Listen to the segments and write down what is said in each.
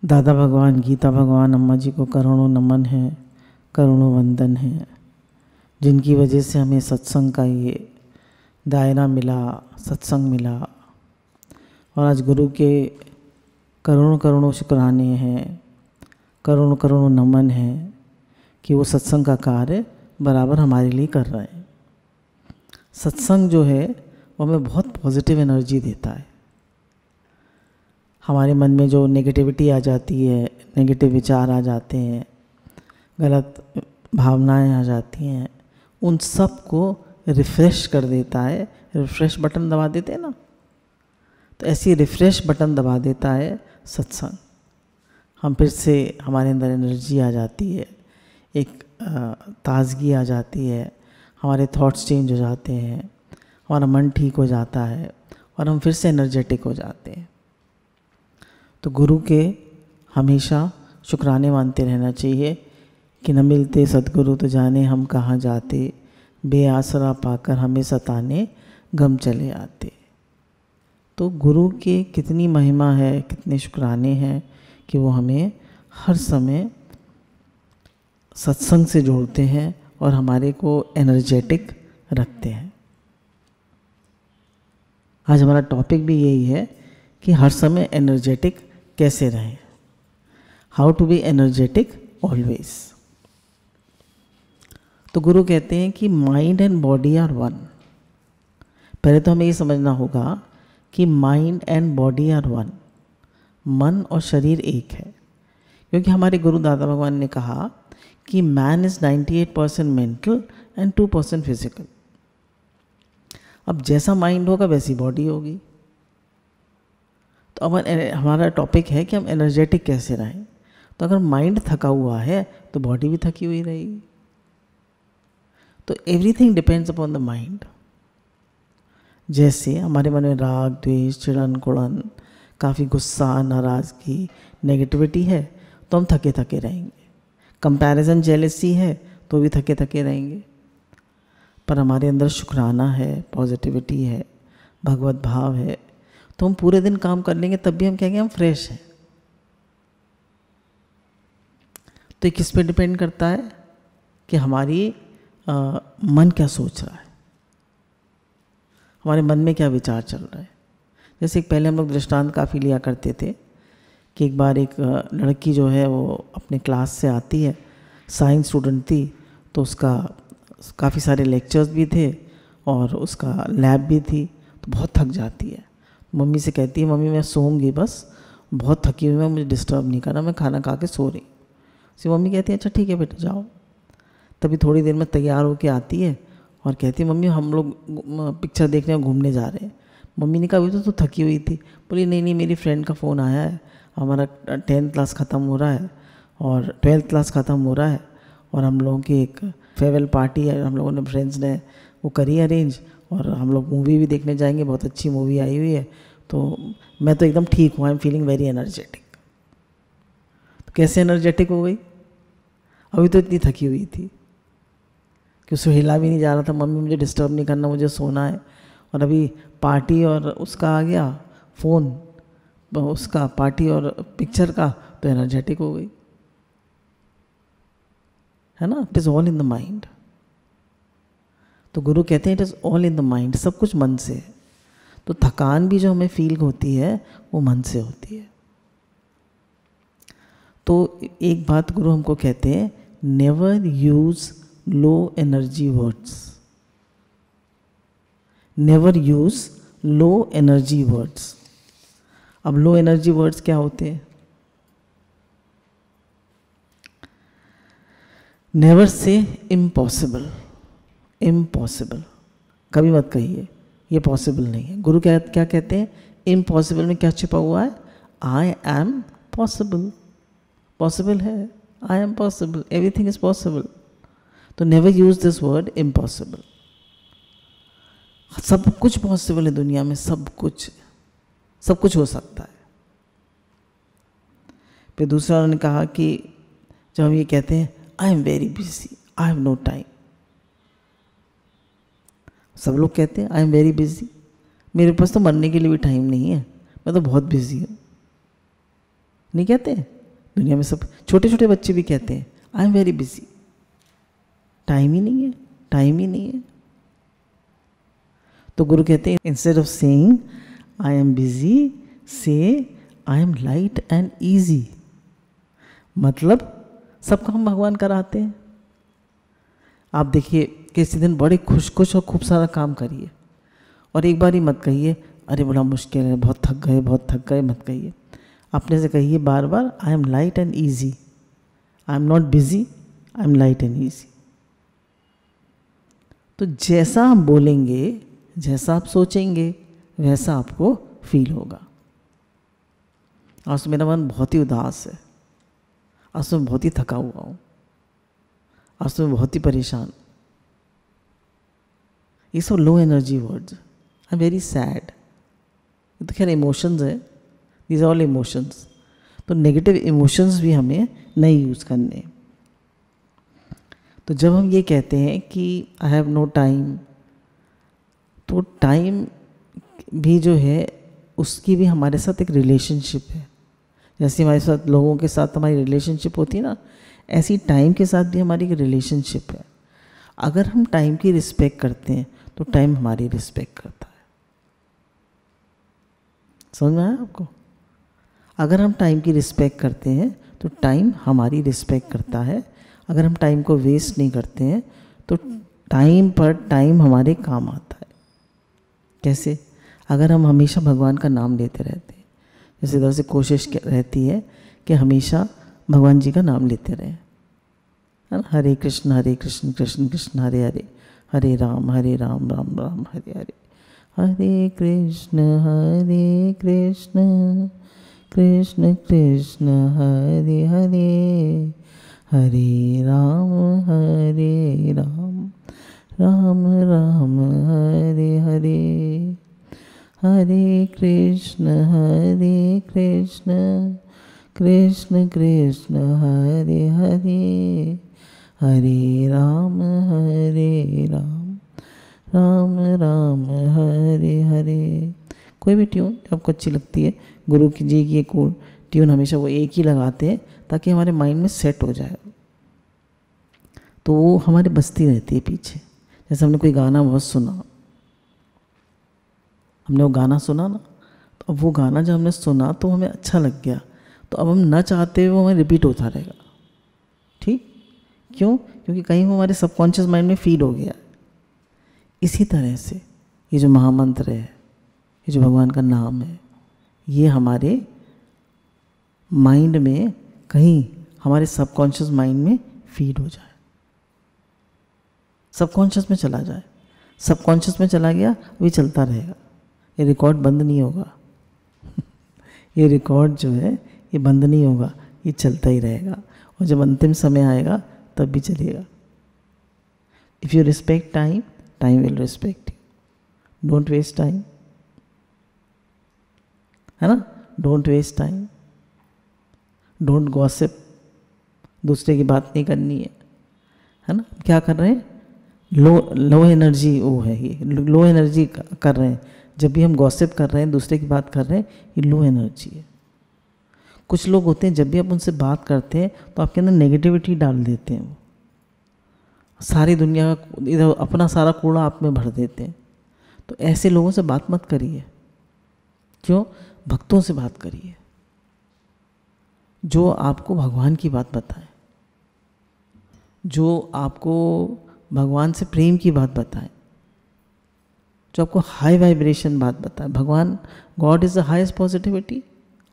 दादा भगवान, गीता भगवान, अम्मा जी को करोड़ों नमन है, करोड़ों वंदन है, जिनकी वजह से हमें सत्संग का ये दायरा मिला, सत्संग मिला। और आज गुरु के करोड़ों करोड़ों शुक्राने हैं, करोड़ों करोड़ों नमन हैं कि वो सत्संग का कार्य बराबर हमारे लिए कर रहे हैं। सत्संग जो है वो हमें बहुत पॉजिटिव एनर्जी देता है। हमारे मन में जो नेगेटिविटी आ जाती है, नेगेटिव विचार आ जाते हैं, गलत भावनाएं आ जाती हैं, उन सब को रिफ़्रेश कर देता है। रिफ़्रेश बटन दबा देते हैं ना, तो ऐसी रिफ़्रेश बटन दबा देता है सत्संग। हम फिर से, हमारे अंदर एनर्जी आ जाती है, एक ताज़गी आ जाती है, हमारे थॉट्स चेंज हो जाते हैं, हमारा मन ठीक हो जाता है और हम फिर से एनर्जेटिक हो जाते हैं। तो गुरु के हमेशा शुक्राने मानते रहना चाहिए कि न मिलते सद्गुरु तो जाने हम कहाँ जाते, बेआसरा पाकर हमें सताने गम चले आते। तो गुरु के कितनी महिमा है, कितने शुक्राने हैं कि वो हमें हर समय सत्संग से जोड़ते हैं और हमारे को एनर्जेटिक रखते हैं। आज हमारा टॉपिक भी यही है कि हर समय एनर्जेटिक कैसे रहें, how to be energetic always. तो गुरु कहते हैं कि mind and body are one. पहले तो हमें ये समझना होगा कि mind and body are one, मन और शरीर एक है। क्योंकि हमारे गुरु दादा भगवान ने कहा कि man is 98% mental and 2% physical. अब जैसा माइंड होगा वैसी बॉडी होगी। तो अब हमारा टॉपिक है कि हम एनर्जेटिक कैसे रहें। तो अगर माइंड थका हुआ है तो बॉडी भी थकी हुई रहेगी। तो everything depends upon the mind. जैसे हमारे मन में राग, द्वेष, चिड़न, कुड़न, काफ़ी गुस्सा, नाराज़गी, नेगेटिविटी है तो हम थके थके रहेंगे। कंपैरिजन, जेलसी है तो भी थके थके रहेंगे। पर हमारे अंदर शुक्राना है, पॉजिटिविटी है, भगवत भाव है, तो हम पूरे दिन काम कर लेंगे तब भी हम कहेंगे हम फ्रेश हैं। तो ये किस पे डिपेंड करता है कि हमारी मन क्या सोच रहा है, हमारे मन में क्या विचार चल रहा है। जैसे पहले हम लोग दृष्टांत काफ़ी लिया करते थे कि एक बार एक लड़की जो है वो अपने क्लास से आती है, साइंस स्टूडेंट थी, तो उसका काफ़ी सारे लेक्चर्स भी थे और उसका लैब भी थी, तो बहुत थक जाती है। मम्मी से कहती है मम्मी मैं सोऊंगी, बस बहुत थकी हुई मैं, मुझे डिस्टर्ब नहीं करना, मैं खाना खा के सो रही। तो मम्मी कहती है अच्छा ठीक है बेटा जाओ। तभी थोड़ी देर में तैयार होके आती है और कहती है मम्मी हम लोग पिक्चर देखने और घूमने जा रहे हैं। मम्मी ने कहा अभी तो थकी हुई थी। बोली नहीं नहीं मेरी फ्रेंड का फ़ोन आया है, हमारा 10th क्लास ख़त्म हो रहा है और 12th क्लास ख़त्म हो रहा है और हम लोगों की एक फेयरवेल पार्टी है, हम लोगों ने फ्रेंड्स ने वो करी अरेंज और हम लोग मूवी भी देखने जाएंगे, बहुत अच्छी मूवी आई हुई है, तो मैं तो एकदम ठीक हूँ, I am feeling very energetic. तो कैसे एनर्जेटिक हो गई? अभी तो इतनी थकी हुई थी कि उससे हिला भी नहीं जा रहा था, मम्मी मुझे डिस्टर्ब नहीं करना, मुझे सोना है। और अभी पार्टी और उसका आ गया फ़ोन, उसका पार्टी और पिक्चर का, तो एनर्जेटिक हो गई, है ना। It is all in the mind. तो गुरु कहते हैं it is all in the mind, सब कुछ मन से है। तो थकान भी जो हमें फील होती है वो मन से होती है। तो एक बात गुरु हमको कहते हैं, never use low energy words, never use low energy words. अब लो एनर्जी वर्ड्स क्या होते हैं? नेवर से इम्पॉसिबल, इम्पॉसिबल कभी मत कहिए, ये पॉसिबल नहीं है। गुरु क्या क्या कहते हैं? इम्पॉसिबल में क्या छिपा हुआ है? I am possible. पॉसिबल है, I am possible, everything is possible. तो never use this word impossible. सब कुछ पॉसिबल है दुनिया में, सब कुछ, सब कुछ हो सकता है। फिर दूसरा उन्होंने कहा कि जब हम ये कहते हैं I am very busy, I have no time, सब लोग कहते हैं आई एम वेरी बिजी, मेरे पास तो मरने के लिए भी टाइम नहीं है, मैं तो बहुत बिजी हूँ। नहीं कहते हैं? दुनिया में सब छोटे छोटे बच्चे भी कहते हैं I am very busy, time ही नहीं है, टाइम ही नहीं है। तो गुरु कहते हैं instead of saying I am busy से I am light and easy. मतलब सब काम भगवान कराते हैं। आप देखिए किसी दिन बड़े खुश और खूब सारा काम करिए और एक बार ही मत कहिए अरे बड़ा मुश्किल है, बहुत थक गए, मत कहिए। अपने से कहिए बार बार I am light and easy, I am not busy, I am light and easy. तो जैसा आप बोलेंगे, जैसा आप सोचेंगे, वैसा आपको फील होगा। आज तो मेरा मन बहुत ही उदास है, आज तो मैं बहुत ही थका हुआ हूँ, आज तो मैं बहुत ही परेशान। ये सब low energy words, I am very sad, ये तो खैर इमोशंस है, दीज ऑल इमोशंस। तो नेगेटिव इमोशंस भी हमें नहीं यूज़ करने। तो जब हम ये कहते हैं कि आई हैव नो टाइम, तो टाइम भी जो है उसकी भी हमारे साथ एक रिलेशनशिप है। जैसे हमारे साथ लोगों के साथ हमारी रिलेशनशिप होती है ना, ऐसी टाइम के साथ भी हमारी एक रिलेशनशिप है। अगर हम टाइम की रिस्पेक्ट करते हैं तो टाइम हमारी रिस्पेक्ट करता है। समझ में आया आपको? अगर हम टाइम की रिस्पेक्ट करते हैं तो टाइम हमारी रिस्पेक्ट करता है। अगर हम टाइम को वेस्ट नहीं करते हैं तो टाइम पर टाइम हमारे काम आता है। कैसे? अगर हम हमेशा भगवान का नाम लेते रहते हैं, जैसे इधर से कोशिश रहती है कि हमेशा भगवान जी का नाम लेते रहें, है ना? हरे कृष्ण कृष्ण कृष्ण हरे हरे, हरे राम राम राम हरे हरे, हरे कृष्ण कृष्ण कृष्ण हरे हरे, हरे राम राम राम हरे हरे, हरे कृष्ण कृष्ण कृष्ण हरे हरे, हरे राम राम राम हरे हरे। कोई भी ट्यून आपको अच्छी लगती है, गुरु की जी की एक ट्यून हमेशा वो एक ही लगाते हैं ताकि हमारे माइंड में सेट हो जाए, तो वो हमारे बजती रहती है पीछे। जैसे हमने कोई गाना बहुत सुना, हमने वो गाना सुना ना, तो अब वो गाना जब हमने सुना तो हमें अच्छा लग गया, तो अब हम ना चाहते हुए वो हमें रिपीट होता रहेगा। ठीक? क्यों? क्योंकि कहीं वो हमारे सबकॉन्शियस माइंड में फीड हो गया। इसी तरह से ये जो महामंत्र है, ये जो भगवान का नाम है, ये हमारे माइंड में कहीं हमारे सबकॉन्शियस माइंड में फीड हो जाए, सबकॉन्शियस में चला जाए। सबकॉन्शियस में चला गया, अभी चलता रहेगा, ये रिकॉर्ड बंद नहीं होगा। ये रिकॉर्ड जो है ये बंद नहीं होगा, ये चलता ही रहेगा, और जब अंतिम समय आएगा तब भी चलेगा। If you respect time, time will respect you. Don't waste time, है ना? Don't waste time, don't gossip, दूसरे की बात नहीं करनी है ना? क्या कर रहे हैं? लो एनर्जी वो है, ये लो एनर्जी कर रहे हैं। जब भी हम गॉसिप कर रहे हैं, दूसरे की बात कर रहे हैं, ये लो एनर्जी है। कुछ लोग होते हैं जब भी आप उनसे बात करते हैं तो आपके अंदर नेगेटिविटी डाल देते हैं, वो सारी दुनिया का इधर अपना सारा कूड़ा आप में भर देते हैं। तो ऐसे लोगों से बात मत करिए। क्यों? भक्तों से बात करिए जो आपको भगवान की बात बताए, जो आपको भगवान से प्रेम की बात बताए, जो आपको हाई वाइब्रेशन बात बताए। भगवान, God is the highest positivity,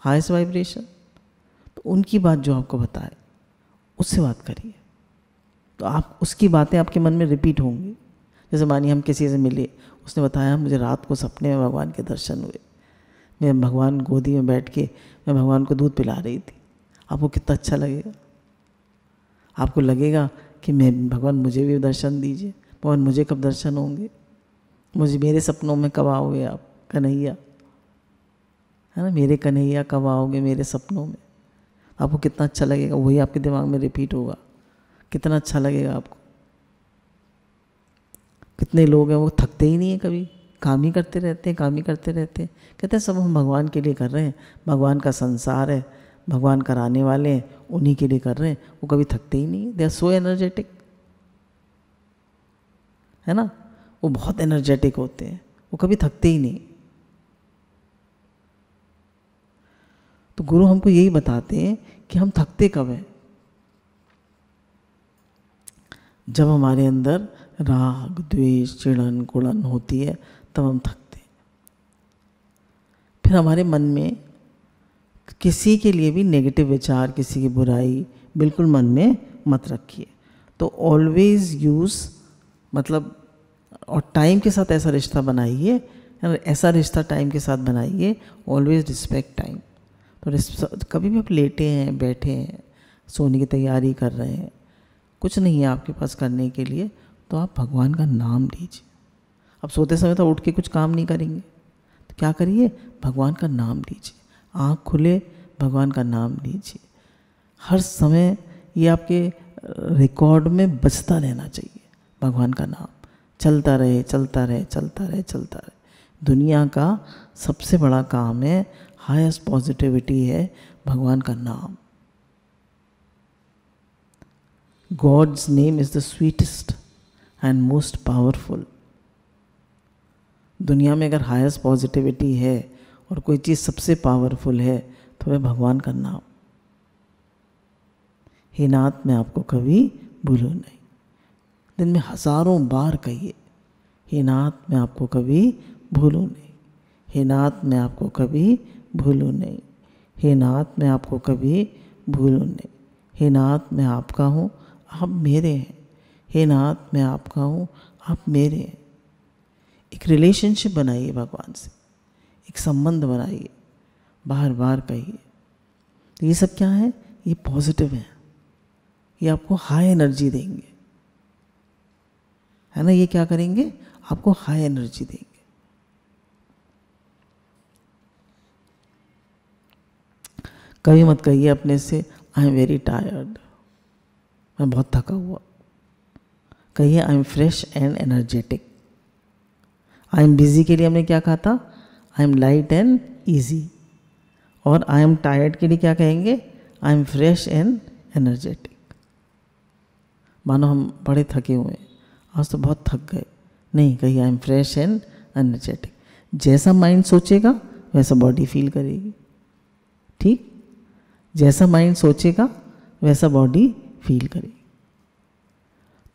highest vibration. तो उनकी बात जो आपको बताए, उससे बात करिए, तो आप उसकी बातें आपके मन में रिपीट होंगी। जैसे मानिए हम किसी से मिले, उसने बताया मुझे रात को सपने में भगवान के दर्शन हुए, मैं भगवान गोदी में बैठ के मैं भगवान को दूध पिला रही थी। आपको कितना अच्छा लगेगा? आपको लगेगा कि मैं भगवान मुझे भी दर्शन दीजिए, भगवान मुझे कब दर्शन होंगे, मुझे मेरे सपनों में कब आओगे आप कन्हैया, है ना? मेरे कन्हैया कब आओगे मेरे सपनों में। आपको कितना अच्छा लगेगा, वही आपके दिमाग में रिपीट होगा। कितना अच्छा लगेगा आपको। कितने लोग हैं वो थकते ही नहीं है कभी, काम ही करते रहते हैं, काम ही करते रहते हैं। कहते हैं सब हम भगवान के लिए कर रहे हैं, भगवान का संसार है, भगवान कराने वाले हैं, उन्हीं के लिए कर रहे हैं, वो कभी थकते ही नहीं। दे आर सो एनर्जेटिक, है ना, वो बहुत एनर्जेटिक होते हैं, वो कभी थकते ही नहीं। तो गुरु हमको यही बताते हैं कि हम थकते कब हैं? जब हमारे अंदर राग द्वेष चिड़न कुड़न होती है, तब हम थकते हैं। फिर हमारे मन में किसी के लिए भी नेगेटिव विचार, किसी की बुराई बिल्कुल मन में मत रखिए। तो ऑलवेज यूज़, मतलब, और टाइम के साथ ऐसा रिश्ता बनाइए, ऐसा रिश्ता टाइम के साथ बनाइए, ऑलवेज रिस्पेक्ट टाइम। तो कभी भी आप लेटे हैं, बैठे हैं, सोने की तैयारी कर रहे हैं, कुछ नहीं है आपके पास करने के लिए, तो आप भगवान का नाम लीजिए। अब सोते समय तो उठ के कुछ काम नहीं करेंगे, तो क्या करिए, भगवान का नाम लीजिए। आँख खुले, भगवान का नाम लीजिए। हर समय ये आपके रिकॉर्ड में बजता रहना चाहिए, भगवान का नाम चलता रहे, चलता रहे, चलता रहे, चलता रहे। दुनिया का सबसे बड़ा काम है, हाईएस्ट पॉजिटिविटी है भगवान का नाम। God's name is the sweetest and most powerful. दुनिया में अगर हाईएस्ट पॉजिटिविटी है और कोई चीज़ सबसे पावरफुल है, तो वह भगवान का नाम। हे नाथ, मैं आपको कभी भूलूं नहीं। दिन में हजारों बार कहिए, हे नाथ, मैं आपको कभी भूलूं नहीं। हे नाथ, मैं आपको कभी भूलूं नहीं। हे नाथ, मैं आपको कभी भूलूं नहीं। हे नाथ, मैं आपका हूँ, आप मेरे हैं। हे नाथ, मैं आपका हूँ, आप मेरे हैं। एक रिलेशनशिप बनाइए भगवान से, एक संबंध बनाइए, बार बार कहिए। तो ये सब क्या है? ये पॉजिटिव है, ये आपको हाई एनर्जी देंगे, है ना। ये क्या करेंगे? आपको हाई एनर्जी देंगे। कभी मत कहिए अपने से, आई एम वेरी टायर्ड, मैं बहुत थका हुआ। कहिए, I am fresh and energetic. I am busy के लिए हमने क्या कहा था? आई एम लाइट एंड ईजी। और आई एम टायर्ड के लिए क्या कहेंगे? I am fresh and energetic. मानो हम बड़े थके हुए हैं, आज तो बहुत थक गए। नहीं, कहिए I am fresh and energetic. जैसा माइंड सोचेगा वैसा बॉडी फील करेगी, ठीक? जैसा माइंड सोचेगा वैसा बॉडी फील करेगी।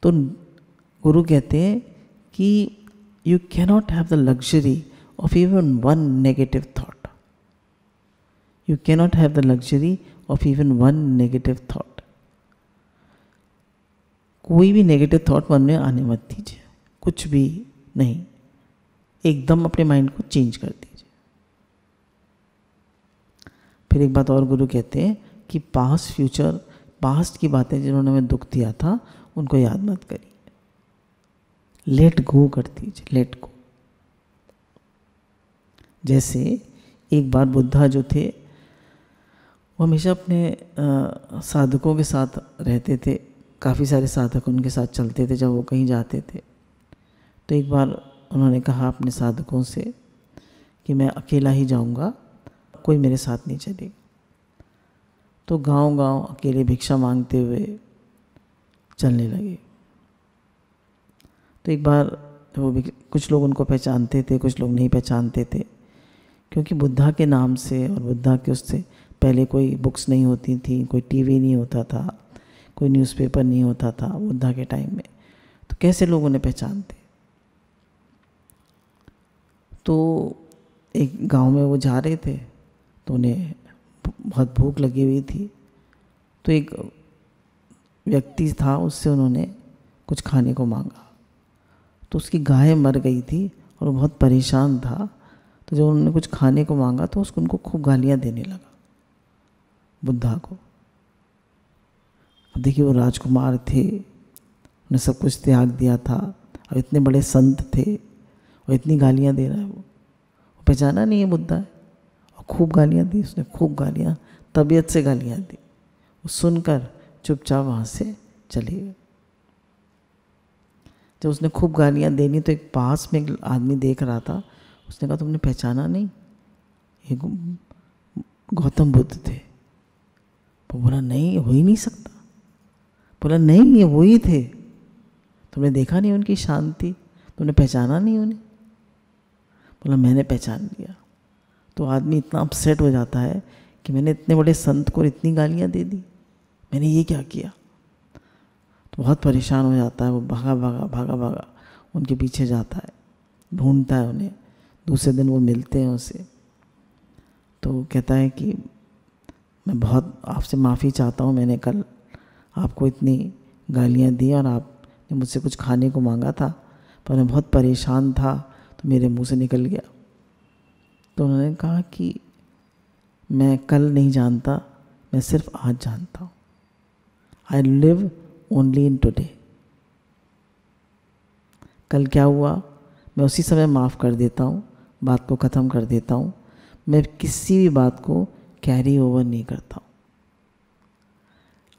तो गुरु कहते हैं कि you cannot have the luxury of even one negative thought. You cannot have the luxury of even one negative thought. कोई भी नेगेटिव थॉट मन में आने मत दीजिए, कुछ भी नहीं। एकदम अपने माइंड को चेंज कर दीजिए। फिर एक बात और गुरु कहते हैं कि पास्ट फ्यूचर, पास्ट की बातें जिन्होंने हमें दुख दिया था उनको याद मत करिए, लेट गो कर दीजिए, लेट गो। जैसे एक बार बुद्धा जो थे वो हमेशा अपने साधकों के साथ रहते थे। काफ़ी सारे साधक उनके साथ चलते थे जब वो कहीं जाते थे। तो एक बार उन्होंने कहा अपने साधकों से कि मैं अकेला ही जाऊंगा, कोई मेरे साथ नहीं चलेगा। तो गांव-गांव अकेले भिक्षा मांगते हुए चलने लगे। तो एक बार वो कुछ लोग उनको पहचानते थे, कुछ लोग नहीं पहचानते थे, क्योंकि बुद्धा के नाम से और बुद्धा के उससे पहले कोई बुक्स नहीं होती थी, कोई टीवी नहीं होता था, कोई न्यूज़पेपर नहीं होता था बुद्धा के टाइम में। तो कैसे लोग उन्हें पहचानते? तो एक गांव में वो जा रहे थे, तो उन्हें बहुत भूख लगी हुई थी। तो एक व्यक्ति था, उससे उन्होंने कुछ खाने को मांगा। तो उसकी गाय मर गई थी और वो बहुत परेशान था। तो जब उन्होंने कुछ खाने को मांगा तो उनको खूब गालियाँ देने लगा, बुद्धा को। अब देखिए, वो राजकुमार थे, उन्हें सब कुछ त्याग दिया था, और इतने बड़े संत थे और इतनी गालियाँ दे रहा है। वो पहचाना नहीं है बुद्धा है, और खूब गालियाँ दी उसने, खूब गालियाँ, तबीयत से गालियाँ दी। वो सुनकर चुपचाप वहाँ से चले गए। जब उसने खूब गालियाँ देनी तो एक पास में एक आदमी देख रहा था। उसने कहा, तुमने पहचाना नहीं? ये गौतम बुद्ध थे। वो बोला नहीं, हो ही नहीं सकता। बोला नहीं, ये वही थे, तुमने देखा नहीं उनकी शांति, तुमने पहचाना नहीं उन्हें? बोला मैंने पहचान लिया। तो आदमी इतना अपसेट हो जाता है कि मैंने इतने बड़े संत को इतनी गालियाँ दे दी, मैंने ये क्या किया। तो बहुत परेशान हो जाता है वो, भागा भागा भागा भागा उनके पीछे जाता है, ढूंढता है उन्हें। दूसरे दिन वो मिलते हैं उसे, तो कहता है कि मैं बहुत आपसे माफ़ी चाहता हूँ, मैंने कल आपको इतनी गालियाँ दी और आपने मुझसे कुछ खाने को मांगा था, पर मैं बहुत परेशान था तो मेरे मुंह से निकल गया। तो उन्होंने कहा कि मैं कल नहीं जानता, मैं सिर्फ आज जानता हूँ। I live only in today. कल क्या हुआ मैं उसी समय माफ़ कर देता हूँ, बात को ख़त्म कर देता हूँ। मैं किसी भी बात को कैरी ओवर नहीं करता हूँ।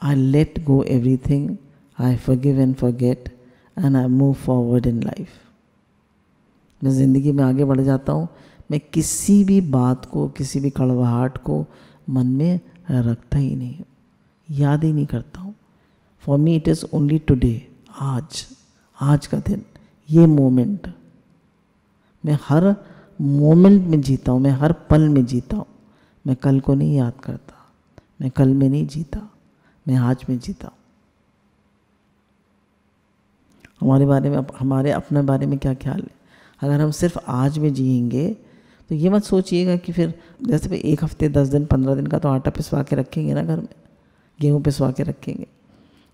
I let go everything, I forgive and forget and I move forward in life. मैं ज़िंदगी में आगे बढ़ जाता हूँ। मैं किसी भी बात को, किसी भी कड़वाहट को मन में रखता ही नहीं हूँ, याद ही नहीं करता हूँ। For me it is only today, आज का दिन, ये मोमेंट। मैं हर मोमेंट में जीता हूँ, मैं हर पल में जीता हूँ। मैं कल को नहीं याद करता, मैं कल में नहीं जीता, मैं आज में जीता हूँ। हमारे बारे में, हमारे अपने बारे में क्या ख्याल है? अगर हम सिर्फ आज में जिएंगे तो ये मत सोचिएगा कि फिर जैसे भाई 1 हफ्ते 10 दिन 15 दिन का तो आटा पिसवा के रखेंगे ना घर में, गेहूँ पिसवा के रखेंगे।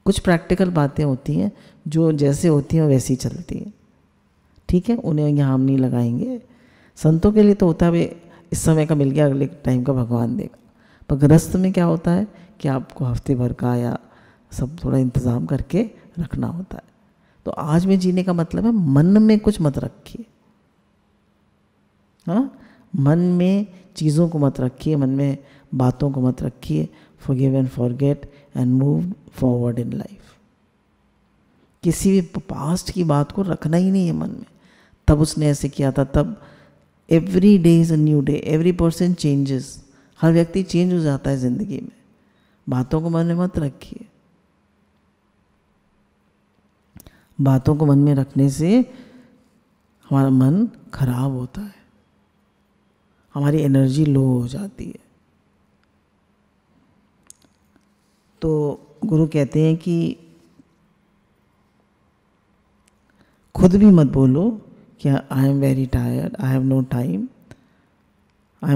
कुछ प्रैक्टिकल बातें होती हैं जो जैसे होती हैं वैसी चलती हैं, ठीक है, उन्हें यहाँ हम नहीं लगाएंगे। संतों के लिए तो होता है भाई इस समय का मिल गया, अगले टाइम का भगवान देगा। पर गृहस्थ में क्या होता है कि आपको हफ्ते भर का या सब थोड़ा इंतज़ाम करके रखना होता है। तो आज में जीने का मतलब है मन में कुछ मत रखिए, हाँ, मन में चीज़ों को मत रखिए, मन में बातों को मत रखिए। Forgive and forget and move forward in life. किसी भी पास्ट की बात को रखना ही नहीं है मन में, तब उसने ऐसे किया था, तब। Every day is a new day, every person changes. हर व्यक्ति चेंज हो जाता है ज़िंदगी में। बातों को मन में मत रखिए। बातों को मन में रखने से हमारा मन खराब होता है, हमारी एनर्जी लो हो जाती है। तो गुरु कहते हैं कि खुद भी मत बोलो कि I am very tired, I have no time, I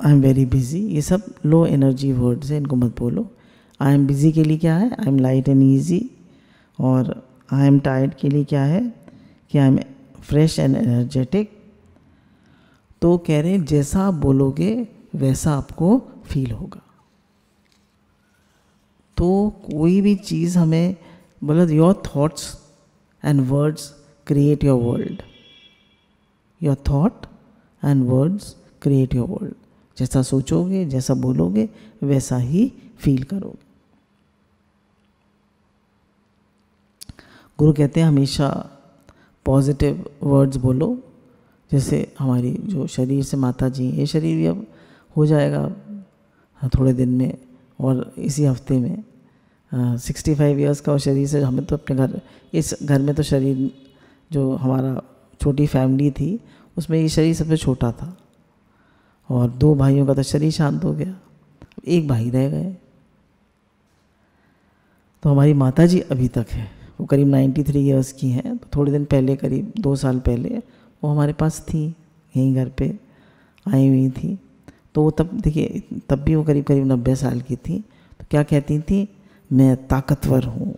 am very busy. ये सब लो एनर्जी वर्ड्स हैं, इनको मत बोलो। आई एम बिजी के लिए क्या है? I am light and easy. और आई एम टायर्ड के लिए क्या है कि I M fresh and energetic. तो कह रहे हैं जैसा आप बोलोगे वैसा आपको फील होगा। तो कोई भी चीज़ हमें बोला, your thoughts and words create your world. Your thought and words create your world. जैसा सोचोगे, जैसा बोलोगे, वैसा ही फील करोगे। गुरु कहते हैं हमेशा पॉजिटिव वर्ड्स बोलो। जैसे हमारी जो शरीर से माता जी, ये शरीर भी अब हो जाएगा थोड़े दिन में, और इसी हफ्ते में 65 इयर्स का, और शरीर से हमें तो अपने घर, इस घर में तो शरीर जो हमारा छोटी फैमिली थी उसमें ये शरीर सबसे छोटा था, और 2 भाइयों का तो शरीर शांत हो गया, एक भाई रह गए। तो हमारी माता जी अभी तक है, वो करीब 93 इयर्स की हैं। तो थोड़े दिन पहले, करीब 2 साल पहले वो हमारे पास थी, यहीं घर पे आई हुई थी। तो वो तब देखिए, तब भी वो करीब करीब 90 साल की थी। तो क्या कहती थी? मैं ताकतवर हूँ,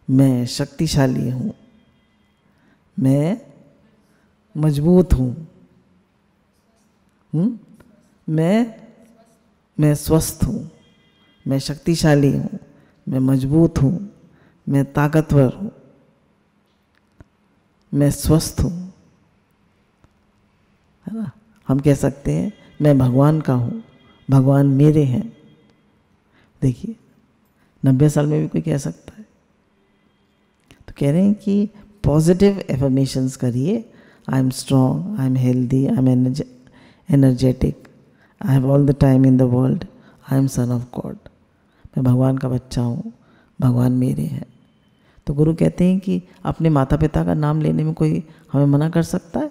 मैं शक्तिशाली हूँ, मैं मजबूत हूँ, मैं स्वस्थ हूँ, मैं शक्तिशाली हूँ, मैं मजबूत हूँ, मैं ताकतवर हूँ, मैं स्वस्थ हूँ, है ना। हम कह सकते हैं मैं भगवान का हूँ, भगवान मेरे हैं। देखिए 90 साल में भी कोई कह सकता है। तो कह रहे हैं कि पॉजिटिव एफर्मेशंस करिए। I am strong, I am healthy, I am energetic, I have all the time in the world, I am son of God, मैं भगवान का बच्चा हूँ, भगवान मेरे हैं। तो गुरु कहते हैं कि अपने माता पिता का नाम लेने में कोई हमें मना कर सकता है?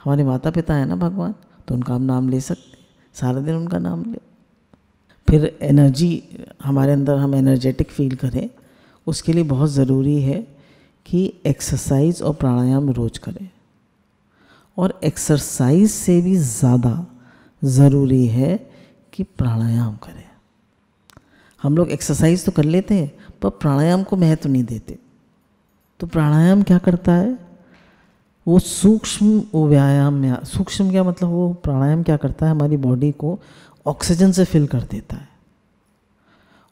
हमारे माता पिता हैं ना भगवान, तो उनका हम नाम ले सकते हैं, सारा दिन उनका नाम ले। फिर एनर्जी हमारे अंदर, हम एनर्जेटिक फील करें, उसके लिए बहुत ज़रूरी है कि एक्सरसाइज और प्राणायाम रोज करें। और एक्सरसाइज से भी ज़्यादा ज़रूरी है कि प्राणायाम करें। हम लोग एक्सरसाइज तो कर लेते हैं पर प्राणायाम को महत्व नहीं देते। तो प्राणायाम क्या करता है? वो सूक्ष्म, वो व्यायाम में, सूक्ष्म क्या मतलब, वो प्राणायाम क्या करता है, हमारी बॉडी को ऑक्सीजन से फिल कर देता है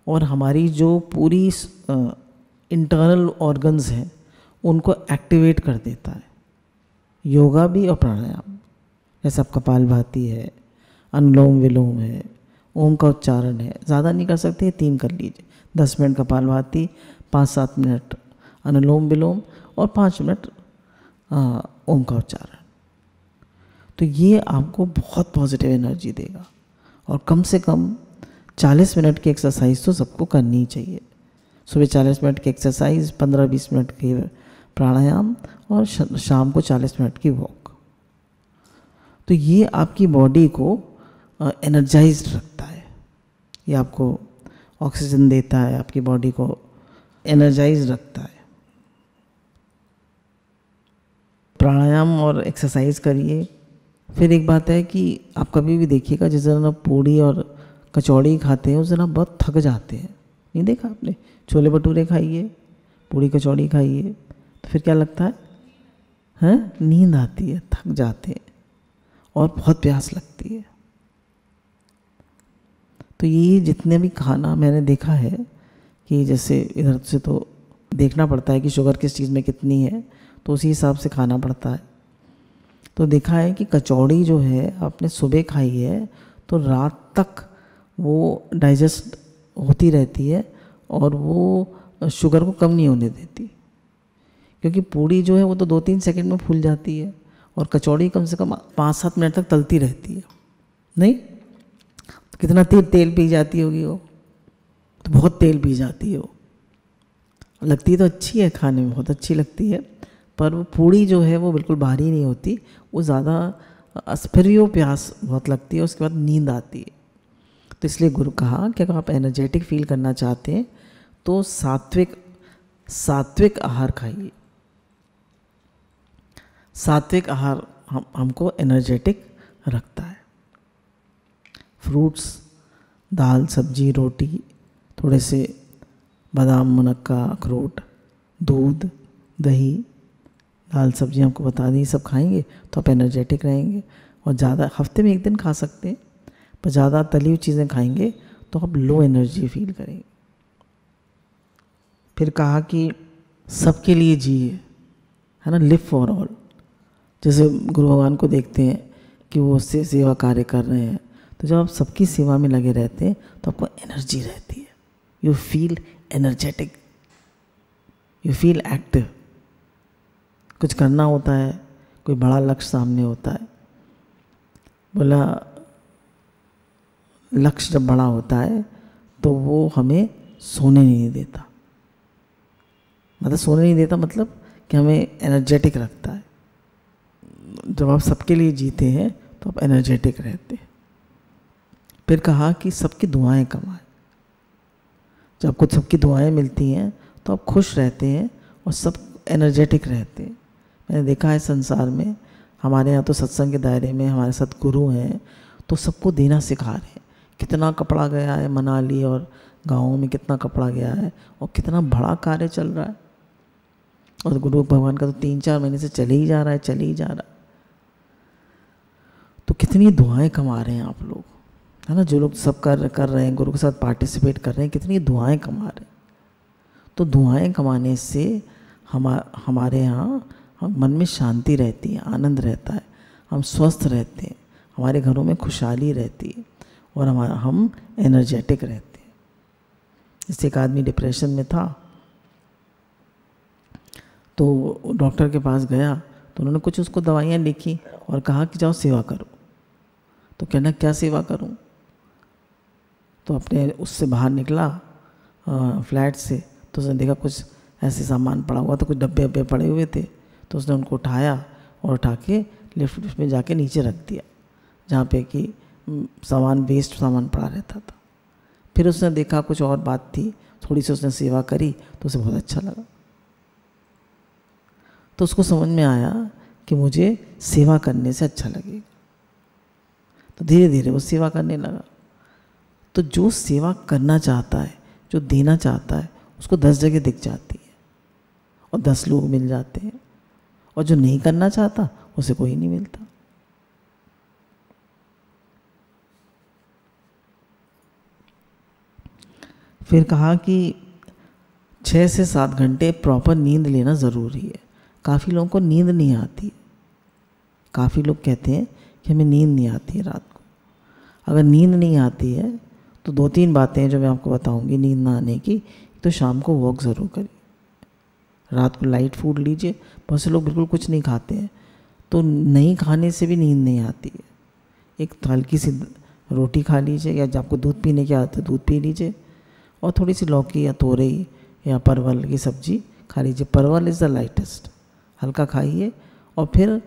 और हमारी जो पूरी इंटरनल ऑर्गन्स हैं उनको एक्टिवेट कर देता है। योगा भी और प्राणायाम, जैसे आप कपालभाति है, अनुलोम विलोम है, ओम का उच्चारण है, ज़्यादा नहीं कर सकते, 3 कर लीजिए। 10 मिनट कपालभाति, 5-7 मिनट अनुलोम विलोम और 5 मिनट ओम का उच्चारण। तो ये आपको बहुत पॉजिटिव एनर्जी देगा। और कम से कम 40 मिनट की एक्सरसाइज तो सबको करनी ही चाहिए। सुबह 40 मिनट की एक्सरसाइज, 15-20 मिनट की प्राणायाम और शाम को 40 मिनट की वॉक। तो ये आपकी बॉडी को एनर्जाइज्ड रखता है, ये आपको ऑक्सीजन देता है, आपकी बॉडी को एनर्जाइज रखता है। प्राणायाम और एक्सरसाइज करिए। फिर एक बात है कि आप कभी भी देखिएगा, जिस दिन आप पूड़ी और कचौड़ी खाते हैं उस दिन आप बहुत थक जाते हैं। नहीं देखा आपने? छोले भटूरे खाइए, पूड़ी कचौड़ी खाइए, तो फिर क्या लगता है? हैं? नींद आती है, थक जाते हैं और बहुत प्यास लगती है। तो ये जितने भी खाना मैंने देखा है कि जैसे इधर से तो देखना पड़ता है कि शुगर किस चीज़ में कितनी है, तो उसी हिसाब से खाना पड़ता है। तो देखा है कि कचौड़ी जो है आपने सुबह खाई है तो रात तक वो डाइजेस्ट होती रहती है और वो शुगर को कम नहीं होने देती, क्योंकि पूड़ी जो है वो तो 2-3 सेकंड में फूल जाती है और कचौड़ी कम से कम 5-7 मिनट तक तलती रहती है। नहीं, कितना तेल पी जाती होगी वो, तो बहुत तेल पी जाती है वो। लगती तो अच्छी है, खाने में बहुत अच्छी लगती है, पर वो पूड़ी जो है वो बिल्कुल भारी नहीं होती, वो ज़्यादा, फिर भी वो प्यास बहुत लगती है, उसके बाद नींद आती है। तो इसलिए गुरु कहा कि अगर आप एनर्जेटिक फील करना चाहते हैं तो सात्विक आहार खाइए। सात्विक आहार हमको एनर्जेटिक रखता है। फ्रूट्स, दाल, सब्जी, रोटी, थोड़े से बादाम, मुनक्का, अखरोट, दूध, दही, दाल सब्जी आपको बता दी, सब खाएंगे तो आप एनर्जेटिक रहेंगे। और ज़्यादा, हफ्ते में 1 दिन खा सकते हैं, पर ज़्यादा तली हुई चीज़ें खाएंगे तो आप लो एनर्जी फील करेंगे। फिर कहा कि सबके लिए जिए, है ना, लिव फॉर ऑल। जैसे गुरु भगवान को देखते हैं कि वो सेवा कार्य कर रहे हैं, तो जब आप सबकी सेवा में लगे रहते हैं तो आपको एनर्जी रहती है, you feel energetic, you feel active. कुछ करना होता है, कोई बड़ा लक्ष्य सामने होता है, बोला लक्ष्य जब बड़ा होता है तो वो हमें सोने नहीं देता। मतलब सोने नहीं देता मतलब कि हमें एनर्जेटिक रखता है। जब आप सबके लिए जीते हैं तो आप एनर्जेटिक रहते हैं। फिर कहा कि सबकी दुआएं कमाएं। जब आपको सबकी दुआएं मिलती हैं तो आप खुश रहते हैं और सब एनर्जेटिक रहते हैं। मैंने देखा है संसार में, हमारे यहाँ तो सत्संग के दायरे में हमारे साथ गुरु हैं तो सबको देना सिखा रहे हैं। कितना कपड़ा गया है मनाली और गाँव में, कितना कपड़ा गया है और कितना बड़ा कार्य चल रहा है। और गुरु भगवान का तो 3-4 महीने से चले ही जा रहा है। तो कितनी दुआएं कमा रहे हैं आप लोग, है ना। जो लोग सब कर रहे हैं, गुरु के साथ पार्टिसिपेट कर रहे हैं, कितनी दुआएं कमा रहे हैं। तो दुआएं कमाने से हमारे यहाँ मन में शांति रहती है, आनंद रहता है, हम स्वस्थ रहते हैं, हमारे घरों में खुशहाली रहती है और हम एनर्जेटिक रहते हैं। जैसे एक आदमी डिप्रेशन में था तो डॉक्टर के पास गया तो उन्होंने कुछ उसको दवाइयाँ लिखी और कहा कि जाओ सेवा करो। तो कहना क्या सेवा करूं? तो अपने उससे बाहर निकला फ्लैट से, तो उसने देखा कुछ ऐसे सामान पड़ा हुआ था, कुछ डब्बे वब्बे पड़े हुए थे, तो उसने उनको उठाया और उठा के लिफ्ट में जाके नीचे रख दिया जहाँ पे कि सामान वेस्ट सामान पड़ा रहता था। फिर उसने देखा कुछ और बात थी, थोड़ी सी उसने सेवा करी तो उसे बहुत अच्छा लगा। तो उसको समझ में आया कि मुझे सेवा करने से अच्छा लगेगा, तो धीरे धीरे वो सेवा करने लगा। तो जो सेवा करना चाहता है, जो देना चाहता है, उसको 10 जगह दिख जाती है और 10 लोग मिल जाते हैं, और जो नहीं करना चाहता उसे कोई नहीं मिलता। फिर कहा कि 6 से 7 घंटे प्रॉपर नींद लेना ज़रूरी है। काफ़ी लोगों को नींद नहीं आती, काफ़ी लोग कहते हैं कि हमें नींद नहीं आती है रात को। अगर नींद नहीं आती है तो 2-3 बातें हैं जो मैं आपको बताऊंगी नींद ना आने की। तो शाम को वॉक ज़रूर करिए, रात को लाइट फूड लीजिए। बहुत से लोग बिल्कुल कुछ नहीं खाते हैं, तो नहीं खाने से भी नींद नहीं आती है। एक हल्की सी रोटी खा लीजिए, या जब आपको दूध पीने की आदत है दूध पी लीजिए, और थोड़ी सी लौकी या तोरई या परवल की सब्जी खा लीजिए। परवल इज़ द लाइटेस्ट, हल्का खाइए, और फिर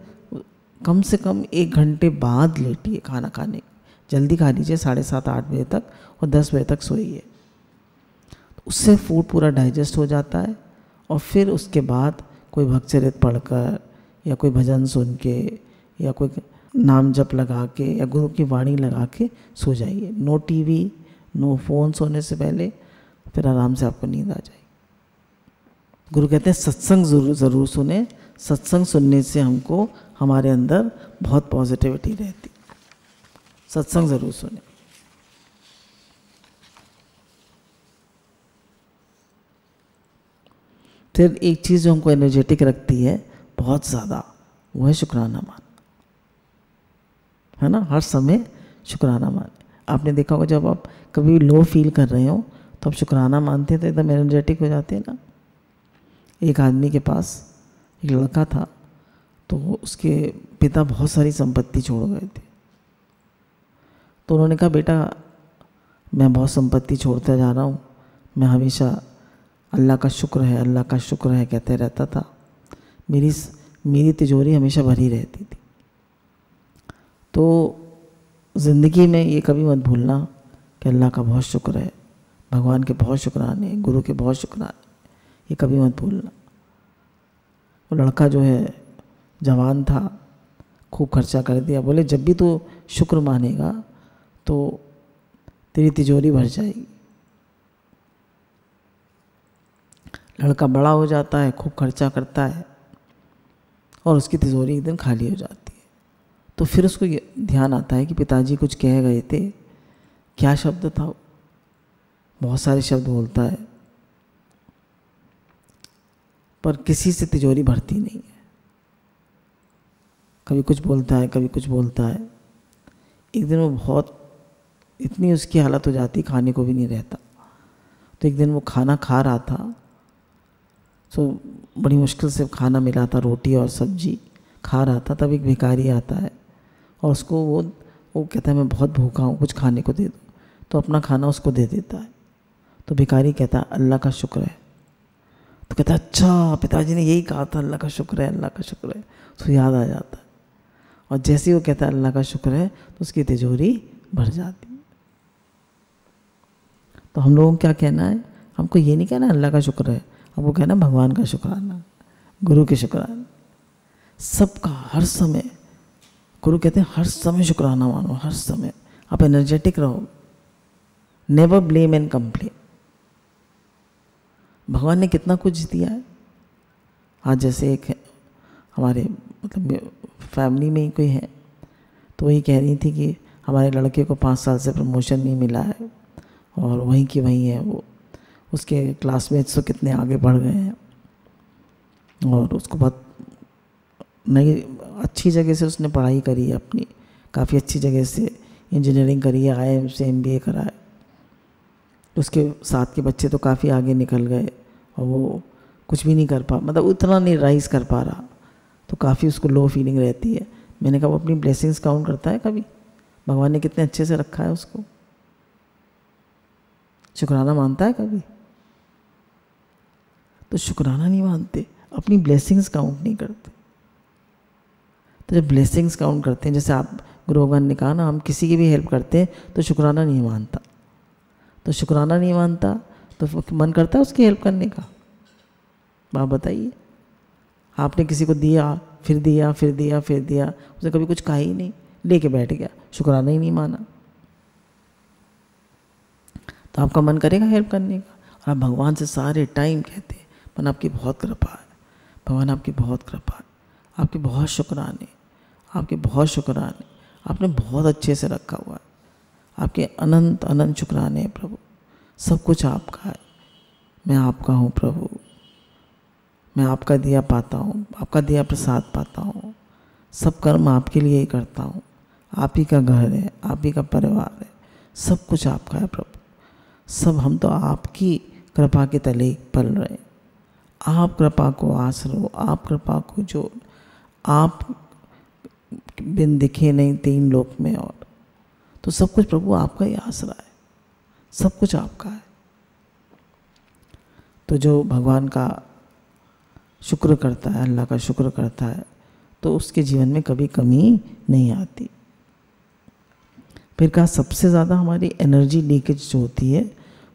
कम से कम 1 घंटे बाद लेटिए खाना खाने। जल्दी खा लीजिए 7:30-8 बजे तक, और 10 बजे तक सोइए। उससे फूड पूरा डाइजेस्ट हो जाता है, और फिर उसके बाद कोई भक्तचरित पढ़कर या कोई भजन सुन के या कोई नाम जप लगा के या गुरु की वाणी लगा के सो जाइए। नो टीवी, नो फ़ोन सोने से पहले, फिर आराम से आपको नींद आ जाएगी। गुरु कहते हैं सत्संग ज़रूर सुने। सत्संग सुनने से हमको हमारे अंदर बहुत पॉजिटिविटी रहती। सत्संग ज़रूर सुने। फिर एक चीज़ जो हमको एनर्जेटिक रखती है बहुत ज़्यादा, वो है शुक्राना मान, है ना। हर समय शुक्राना मान। आपने देखा होगा जब आप कभी लो फील कर रहे हो तो आप शुक्राना मानते हैं तो एकदम एनर्जेटिक हो जाते हैं ना। एक आदमी के पास एक लड़का था, तो उसके पिता बहुत सारी संपत्ति छोड़ गए थे। तो उन्होंने कहा बेटा मैं बहुत संपत्ति छोड़ता जा रहा हूँ, मैं हमेशा अल्लाह का शुक्र है, अल्लाह का शुक्र है कहते रहता था। मेरी तिजोरी हमेशा भरी रहती थी। तो ज़िंदगी में ये कभी मत भूलना कि अल्लाह का बहुत शुक्र है, भगवान के बहुत शुक्राने, गुरु के बहुत शुक्राने, ये कभी मत भूलना। वो लड़का जो है जवान था, खूब खर्चा कर दिया। बोले जब भी तू शुक्र मानेगा तो तेरी तिजोरी भर जाएगी। लड़का बड़ा हो जाता है, खूब खर्चा करता है, और उसकी तिजोरी एक दिन खाली हो जाती है। तो फिर उसको ध्यान आता है कि पिताजी कुछ कह गए थे, क्या शब्द था। बहुत सारे शब्द बोलता है पर किसी से तिजोरी भरती नहीं है। कभी कुछ बोलता है, कभी कुछ बोलता है। एक दिन वो बहुत इतनी उसकी हालत हो जाती, खाने को भी नहीं रहता। तो एक दिन वो खाना खा रहा था, तो बड़ी मुश्किल से खाना मिला था, रोटी और सब्जी खा रहा था। तब एक भिखारी आता है और उसको वो कहता है मैं बहुत भूखा हूँ, कुछ खाने को दे दो। तो अपना खाना उसको दे देता है। तो भिखारी कहता है अल्लाह का शुक्र है। तो कहता है अच्छा पिताजी ने यही कहा था, अल्लाह का शुक्र है, अल्लाह का शुक्र है। उसको याद आ जाता है, और जैसे ही वो कहता है अल्लाह का शुक्र है तो उसकी तिजोरी भर जाती है। तो हम लोगों को क्या कहना है, हमको ये नहीं कहना अल्लाह का शुक्र है, हमको कहना भगवान का शुक्राना, गुरु के शुक्राना, सबका हर समय। गुरु कहते हैं हर समय शुक्राना मानो, हर समय आप एनर्जेटिक रहो। Never blame and complain. भगवान ने कितना कुछ दिया है। आज जैसे एक हमारे मतलब फैमिली में ही कोई है, तो वही कह रही थी कि हमारे लड़के को 5 साल से प्रमोशन नहीं मिला है, और वहीं की वहीं है वो। उसके क्लासमेट्स तो कितने आगे बढ़ गए हैं, और उसको बहुत नई अच्छी जगह से उसने पढ़ाई करी है अपनी, काफ़ी अच्छी जगह से इंजीनियरिंग करी है, IIM से MBA करा है। उसके साथ के बच्चे तो काफ़ी आगे निकल गए, और वो कुछ भी नहीं कर पा, मतलब उतना नहीं राइज कर पा रहा। तो काफ़ी उसको लो फीलिंग रहती है। मैंने कहा वो अपनी ब्लेसिंग्स काउंट करता है कभी, भगवान ने कितने अच्छे से रखा है उसको। शुक्राना मानता है कभी? तो शुक्राना नहीं मानते, अपनी ब्लेसिंग्स काउंट नहीं करते। तो जब ब्लेसिंग्स काउंट करते हैं, जैसे आप गुरु भगवान ने कहा ना, हम किसी की भी हेल्प करते हैं तो शुक्राना नहीं मानता। तो शुक्राना नहीं मानता तो मन करता है उसकी हेल्प करने का? बात बताइए। आपने किसी को दिया, फिर दिया, फिर दिया, फिर दिया, उसने कभी कुछ कहा ही नहीं, लेके बैठ गया, शुक्राना ही नहीं माना, तो आपका मन करेगा हेल्प करने का? और आप भगवान से सारे टाइम कहते हैं, मन आपकी बहुत कृपा है, भगवान आपकी बहुत कृपा है, आपके बहुत शुक्राने, आपके बहुत शुक्राने, आपने बहुत अच्छे से रखा हुआ है, आपके अनंत अनंत शुक्राने हैं प्रभु, सब कुछ आपका है, मैं आपका हूँ प्रभु, मैं आपका दिया पाता हूँ, आपका दिया प्रसाद पाता हूँ, सब कर्म आपके लिए ही करता हूँ, आप ही का घर है, आप ही का परिवार है, सब कुछ आपका है प्रभु, सब हम तो आपकी कृपा के तले पल रहे हैं। आप कृपा को आसरो, आप कृपा को जो, आप बिन दिखे नहीं तीन लोक में और, तो सब कुछ प्रभु आपका ही आसरा है, सब कुछ आपका है। तो जो भगवान का शुक्र करता है, अल्लाह का शुक्र करता है, तो उसके जीवन में कभी कमी नहीं आती। फिर कहा सबसे ज़्यादा हमारी एनर्जी लीकेज जो होती है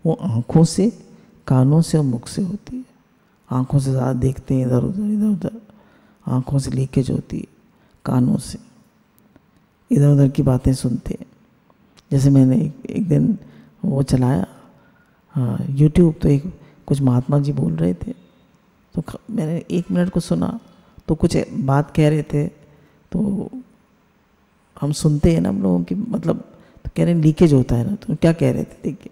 वो आँखों से, कानों से और मुख से होती है। आँखों से ज़्यादा देखते हैं इधर उधर इधर उधर, आँखों से लीकेज होती है, कानों से इधर उधर की बातें सुनते हैं। जैसे मैंने एक दिन वो चलाया यूट्यूब, तो एक कुछ महात्मा जी बोल रहे थे, तो मैंने 1 मिनट को सुना, तो कुछ बात कह रहे थे, तो हम सुनते हैं ना हम लोगों की, मतलब तो कह रहे हैं लीकेज होता है ना, तो क्या कह रहे थे देखिए,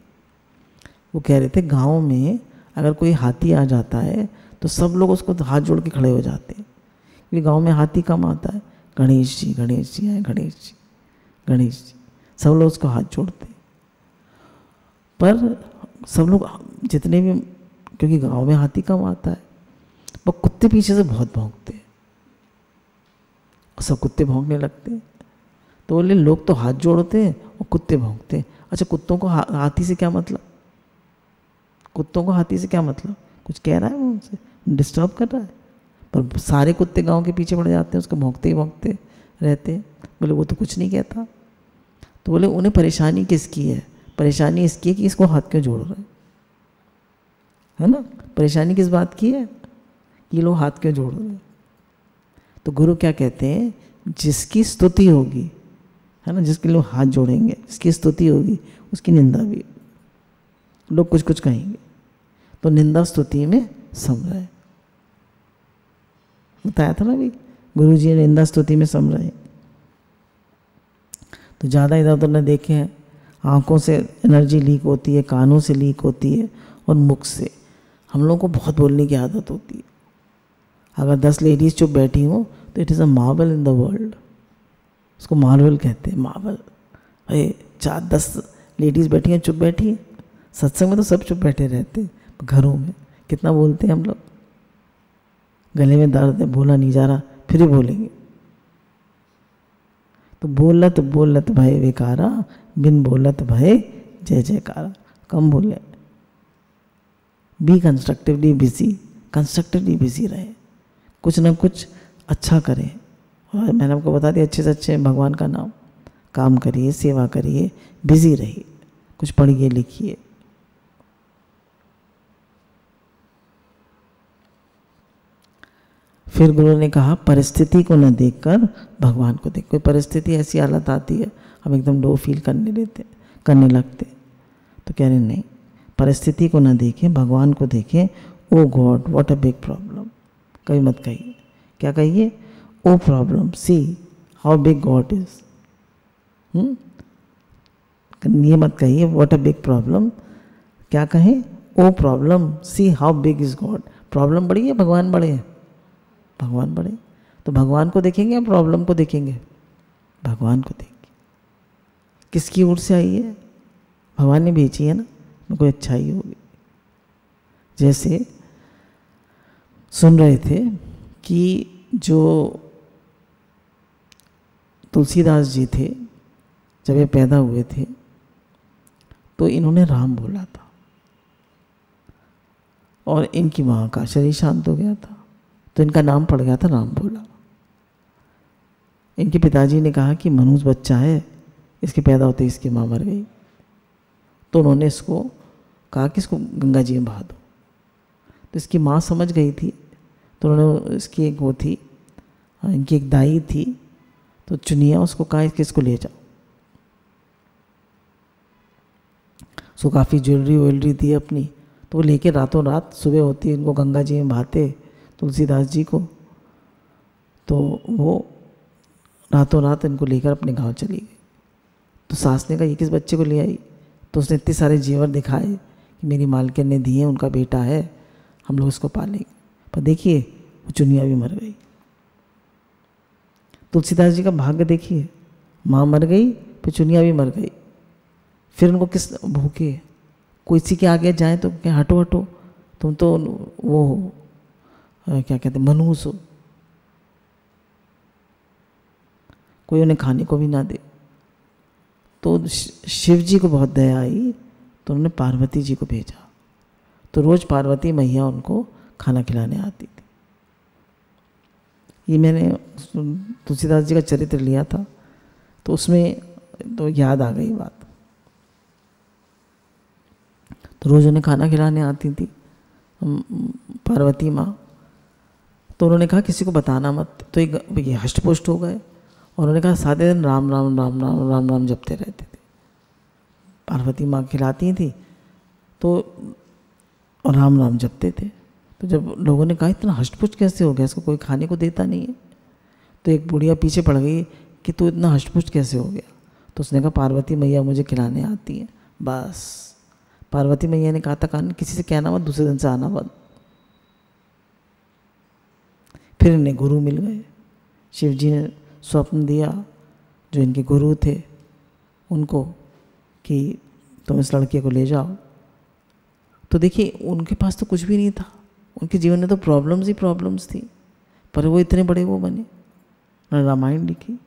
वो कह रहे थे गांव में अगर कोई हाथी आ जाता है तो सब लोग उसको हाथ जोड़ के खड़े हो जाते हैं, क्योंकि गांव में हाथी कम आता है, गणेश जी गणेश जी आए, गणेश जी गणेश जी, सब लोग उसको हाथ जोड़ते हैं। पर सब लोग जितने भी, क्योंकि गांव में हाथी कम आता है, वो कुत्ते पीछे से बहुत भौंकते हैं, सब कुत्ते भौंकने लगते हैं, तो बोले लोग तो हाथ जोड़ते हैं और कुत्ते भौंकते हैं। अच्छा, कुत्तों को हाथी से क्या मतलब? कुत्तों को हाथी से क्या मतलब? कुछ कह रहा है वो उनसे, डिस्टर्ब कर रहा है? पर सारे कुत्ते गांव के पीछे पड़ जाते हैं, उसको भौंकते ही भौंकते रहते हैं। बोले वो तो कुछ नहीं कहता। तो बोले उन्हें परेशानी किसकी है? परेशानी इसकी है कि इसको हाथ क्यों जोड़ रहे है ना? परेशानी किस बात की है? ये लोग हाथ क्यों जोड़ रहे हैं? तो गुरु क्या कहते हैं, जिसकी स्तुति होगी, है ना, जिसके लोग हाथ जोड़ेंगे, जिसकी स्तुति होगी उसकी निंदा भी, लोग कुछ कुछ कहेंगे, तो निंदा स्तुति में सम रहे। बताया था ना भी, गुरु जी ने निंदा स्तुति में सम रहे। तो ज़्यादा इधर उधर न देखें, आँखों से एनर्जी लीक होती है, कानों से लीक होती है और मुख से। हम लोगों को बहुत बोलने की आदत होती है। अगर 10 लेडीज़ चुप बैठी हों तो it is a Marvel in the world, उसको मार्वल कहते हैं, मार्वल। अरे 4-10 लेडीज़ बैठी हैं, चुप बैठी हैं। सत्संग में तो सब चुप बैठे रहते हैं, घरों में कितना बोलते हैं हम लोग, गले में दर्द है, बोला नहीं जा रहा, फिर भी बोलेंगे। तो बोलत बोलत भय बेकारा, बिन बोलत भय जय जयकारा। कम बोले, बी कंस्ट्रक्टिवली बिजी रहे, कुछ ना कुछ अच्छा करें। और मैंने आपको बता दिया, अच्छे से अच्छे भगवान का नाम, काम करिए, सेवा करिए, बिजी रहिए, कुछ पढ़िए लिखिए। फिर गुरु ने कहा परिस्थिति को न देखकर भगवान को देख। कोई परिस्थिति ऐसी हालत आती है, हम एकदम लो फील करने लगते, तो कह रहे नहीं, परिस्थिति को न देखें, भगवान को देखें। Oh God what a big problem, कभी मत कहिए। क्या कहिए? Oh problem see how big God is. ये मत कहिए व्हाट अ बिग प्रॉब्लम, क्या कहें? Oh problem see how big is God. Problem बड़ी है, भगवान बड़े हैं? भगवान बड़े। तो भगवान को देखेंगे या प्रॉब्लम को देखेंगे? भगवान को देखेंगे। किसकी ओर से आई है? भगवान ने भेजी है ना, कोई अच्छाई होगी। जैसे सुन रहे थे कि जो तुलसीदास जी थे, जब ये पैदा हुए थे तो इन्होंने राम बोला था। और इनकी माँ का शरीर शांत हो गया था, तो इनका नाम पड़ गया था राम भोला। इनके पिताजी ने कहा कि मनुष्य बच्चा है, इसके पैदा होते ही इसकी माँ मर गई, तो उन्होंने इसको कहा कि इसको गंगा जी में बहा दो। तो इसकी माँ समझ गई थी, तो उन्होंने इसकी एक वो थी, इनकी एक दाई थी, तो चुनिया उसको कहा कि इसको ले जाओ। उसको काफ़ी ज्वेलरी वेलरी दी अपनी, तो वो लेके रातों रात सुबह होती इनको गंगा जी में बहाते तुलसीदास जी को, तो वो रातों रात इनको लेकर अपने गांव चली गई। तो सास ने कहा ये किस बच्चे को ले आई? तो उसने इतने सारे जेवर दिखाए कि मेरी मालकिन ने दिए, उनका बेटा है, हम लोग इसको पालेंगे। पर देखिए वो चुनिया भी मर गई। तुलसीदास जी का भाग्य देखिए, माँ मर गई, फिर चुनिया भी मर गई। फिर उनको किस भूखे, कोई किसी के आगे जाए तो क्या हटो हटो, तुम तो वो हो क्या कहते मनुष्य हो, कोई उन्हें खाने को भी ना दे। तो शिव जी को बहुत दया आई, तो उन्होंने पार्वती जी को भेजा। तो रोज़ पार्वती मैया उनको खाना खिलाने आती थी। ये मैंने तुलसीदास जी का चरित्र लिया था, तो उसमें तो याद आ गई बात। तो रोज़ उन्हें खाना खिलाने आती थी पार्वती माँ। तो उन्होंने कहा किसी को बताना मत। तो ये हष्टपुष्ट हो गए, और उन्होंने कहा सारे दिन राम राम राम राम राम राम जपते रहते थे। पार्वती माँ खिलाती थी तो और राम राम जपते थे। तो जब लोगों ने कहा इतना हष्टपुष्ट कैसे हो गया, इसको कोई खाने को देता नहीं है, तो एक बुढ़िया पीछे पड़ गई कि तू इतना हष्टपुष्ट कैसे हो गया। तो उसने कहा पार्वती मैया मुझे खिलाने आती है। बस पार्वती मैया ने कहा था कान किसी से कहना मत, दूसरे दिन से आना मत। फिर इन्हें गुरु मिल गए। शिव जी ने स्वप्न दिया जो इनके गुरु थे उनको कि तुम इस लड़के को ले जाओ। तो देखिए उनके पास तो कुछ भी नहीं था, उनके जीवन में तो प्रॉब्लम्स ही प्रॉब्लम्स थी, पर वो इतने बड़े वो बने। उन्होंने रामायण नहीं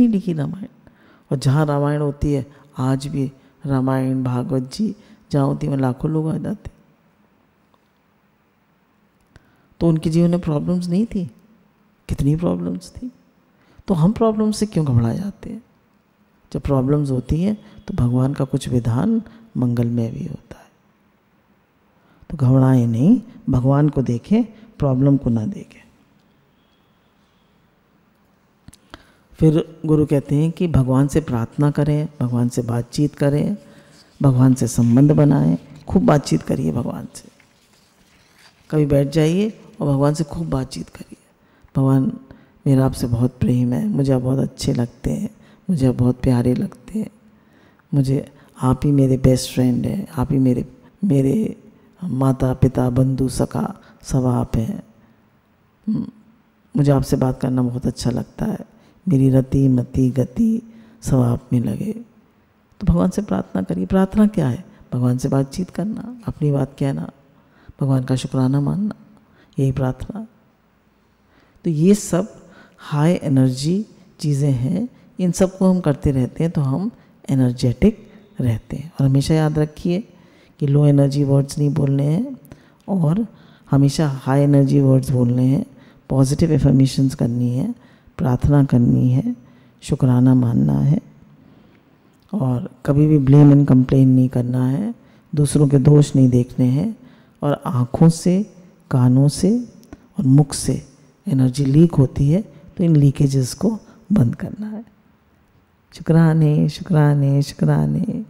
लिखी रामायण। और जहाँ रामायण होती है आज भी रामायण भागवत जी जहाँ होती है लाखों लोग आ जाते। तो उनके जीवन में प्रॉब्लम्स नहीं थी, कितनी प्रॉब्लम्स थी। तो हम प्रॉब्लम से क्यों घबरा जाते हैं? जब प्रॉब्लम्स होती हैं तो भगवान का कुछ विधान मंगलमय भी होता है। तो घबराएं नहीं, भगवान को देखें, प्रॉब्लम को ना देखें। फिर गुरु कहते हैं कि भगवान से प्रार्थना करें, भगवान से बातचीत करें, भगवान से संबंध बनाएं, खूब बातचीत करिए भगवान से। कभी बैठ जाइए और भगवान से खूब बातचीत करिए। भगवान मेरा आपसे बहुत प्रेम है, मुझे आप बहुत अच्छे लगते हैं, मुझे आप बहुत प्यारे लगते हैं, मुझे आप ही मेरे बेस्ट फ्रेंड हैं, आप ही मेरे माता पिता बंधु सखा सब आप हैं, मुझे आपसे बात करना बहुत अच्छा लगता है, मेरी रति मति गति सब आप में लगे। तो भगवान से प्रार्थना करिए। प्रार्थना क्या है? भगवान से बातचीत करना, अपनी बात कहना, भगवान का शुक्राना मानना, यही प्रार्थना। तो ये सब हाई एनर्जी चीज़ें हैं, इन सब को हम करते रहते हैं तो हम एनर्जेटिक रहते हैं। और हमेशा याद रखिए कि लो एनर्जी वर्ड्स नहीं बोलने हैं और हमेशा हाई एनर्जी वर्ड्स बोलने हैं। पॉजिटिव एफर्मेशंस करनी है, प्रार्थना करनी है, शुक्राना मानना है, और कभी भी ब्लेम एंड कंप्लेन नहीं करना है, दूसरों के दोष नहीं देखने हैं, और आँखों से, कानों से और मुख से एनर्जी लीक होती है तो इन लीकेजेस को बंद करना है। शुक्राने शुक्राने शुक्राने।